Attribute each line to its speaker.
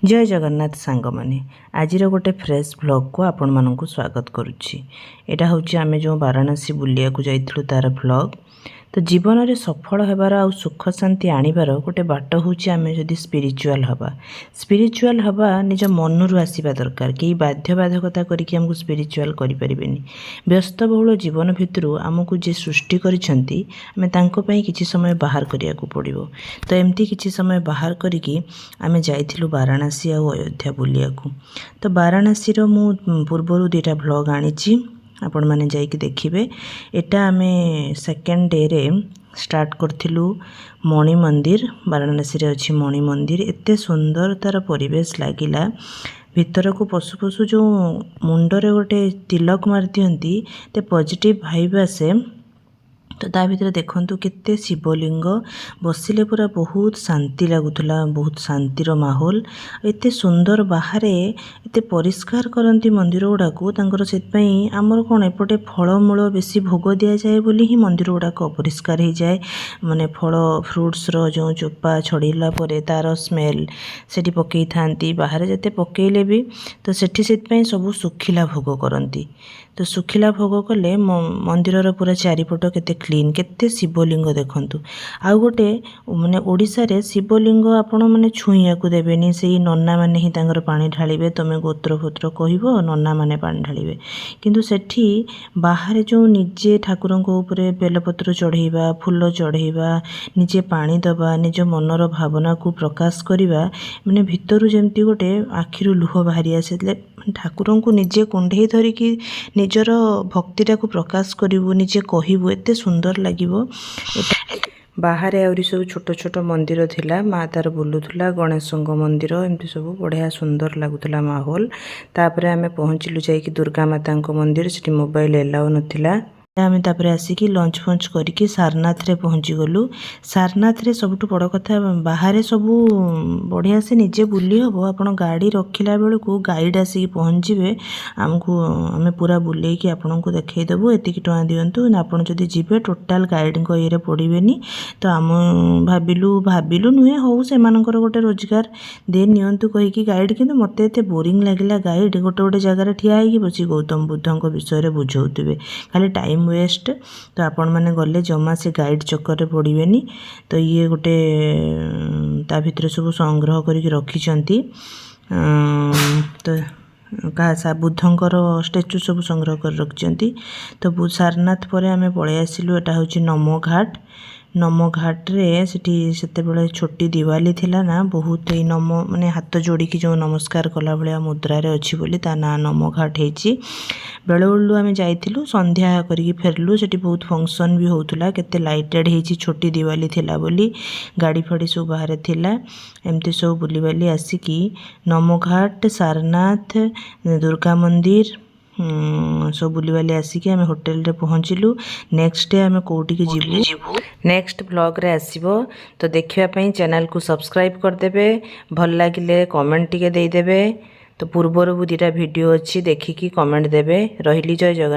Speaker 1: जय जगन्नाथ सांग माने आज गोटे फ्रेश व्लॉग को आपण मानक स्वागत करुच्ची। एटा हूँ आम जो वाराणसी बुलिया को जाइलु तार व्लॉग। तो जीवन में सफल होबार आ सुख शांति आनिबार गोटे बाट हूँ आम जदि स्पिरिचुआल हवा निज मनरू आसवा दरकार। कई बाध्य बाधकता करके आमको स्पिरिचुआल करें। व्यस्तबहुल जीवन भितर आमको जे सृष्टि करिसेंती आमे तांको पई किछि समय बाहर करिया को पड़िबो। तो एमती किछि समय बाहर करिकी आमे जाइथिलु वाराणसी आ अयोध्या बुलिया को। तो वाराणसी रो मु पूर्वरु दुटा व्लॉग आनिछि आपण माने जाइकी देखिबे। एटा आमे सेकेंड डे रे स्टार्ट करथिलु मणि मंदिर। वाराणसी रे अछि मणि मंदिर। एते सुंदर तार परिवेश लागिला। भीतर को पशु पशु जो मुंडरे गोटे तिलक मार दियंती ते पॉजिटिव वाइब आसे। तो ता भीतर देखंतु केते शिवलिंग बसिले पूरा बहुत शांति लगुला, बहुत शांतिर माहौल। एते सुंदर बाहर एते परिष्कार करंती मंदिर गुड़ा को तांकर सेतपई आमर कोन एपटे फलमूल बेसी भोग दिया जाए बोली ही मंदिर गुड़ा को अपरिष्कार हो जाए। माने फल फ्रुट्स रो जो चोपा छड़ीला परे तार स्मेल सेठी पकई थांती बाहर जते पकईले भी तो सेठी सेतपई सब सुखिला भोग करंती। तो सुखिला भोग कले मंदिर पूरा चारिपट केते क्लीन केते शिवलिंग देखंतु। आ गोटे माने ओडिसा रे शिवलिंग आपण माने छुइया को देबेनी, सेही नन्ना माने ही तांगर पानी ढालिबे। तमे गोत्र गोत्र कहिबो नन्ना माने पानी ढालिबे। किंतु सेठी बाहर जो निजे ठाकुरंको ऊपरे बेलपत्र चढ़ेबा, फूल चढ़ेबा, निजे पानी दबा, निज मनर भावना को प्रकाश करिबा, माने भितरु जेमती गोटे आखिरु लुह बाहरी आसे। ठाकुरंको निजे कुंढे धरिकी निजर भक्तिटा को प्रकाश करिवो, निजे कहिबो, एते सुंदर लागिवो। बाहर आउरी सब छोट छोट मंदिर थिला, माँ तार बुलुथुला, गणेशंग मंदिर एमती सब बढ़िया सुंदर लागुथुला माहौल। तापरे आमे पहुँचिलु जाइकी दुर्गा मातांको मंदिर। सेठी मोबाइल एलाउ नथिला। आमे तापरे आसिकी लंच फंच करिकी सारनाथ रे पहुँची गलु। सारनाथ रे सबुठु बड़ कथा बाहर सबू बढ़िया से निजे बुली हबो। आपण गाड़ी रखिला बेल को गाइड आसिकी पहुँचबे। आमको आमे पूरा बुले कि आपण को देखै देबो, एतिकी टका दियंतु ना। आपण जदि जिबे टोटल गाइड को ये पड़िबेनी। तो आम भाबिलु नुहे हो से मानकर गोटे रोजगार दे नियंतु कहि कि गाइड। किंतु मते एते बोरिंग लागिला गाइड गोटे गोटे जगह ठिया होइकी बसी गौतम बुद्धंको विषय रे बुझौतिबे, खाली टाइम वेस्ट। तो आपण माने गले जमा से गाइड चक्कर रे पड़िबेनी। तो ये गोटे ता भितर सब संग्रह करके रखिछंती। तो का बुद्धंकर स्टेचू सब संग्रह कर रखिछंती। तो सारनाथ परे आमे पळे आसिलु। एटा होची नमो घाट। नमो घाट रे सेठी सेते बेले छोटी दिवाली थिला ना, बहुत ही नमो माने हाथ जोड़ी की जो नमस्कार कला भलिया मुद्रा रे अछि बोली ता ना नमो घाट हेची। बेले बेलु आमे जाइथिलु, संध्या करिकी फेरलु। सेठी बहुत फंक्शन भी होउथुला, केते लाइटेड हेची छोटी दिवाली थिला बोली। गाड़ी फाड़ी सब बाहर थिला। एमती सब बुली बाली आसिकी नमो घाट, सारनाथ, दुर्गा मंदिर सब बुली बाली आसिकी आमे होटल रे पहुँचिलु। नेक्स्ट डे आमे कोठी के जिबु नेक्स्ट ब्लॉग रे आसीबो। तो देखिया पई चैनल को सब्सक्राइब कर देबे, भल लागिले कमेंट टिके देई देबे। तो पूर्वर भी दुटा वीडियो अच्छी देखिकी कमेंट देबे। रहिली जय जगन्नाथ।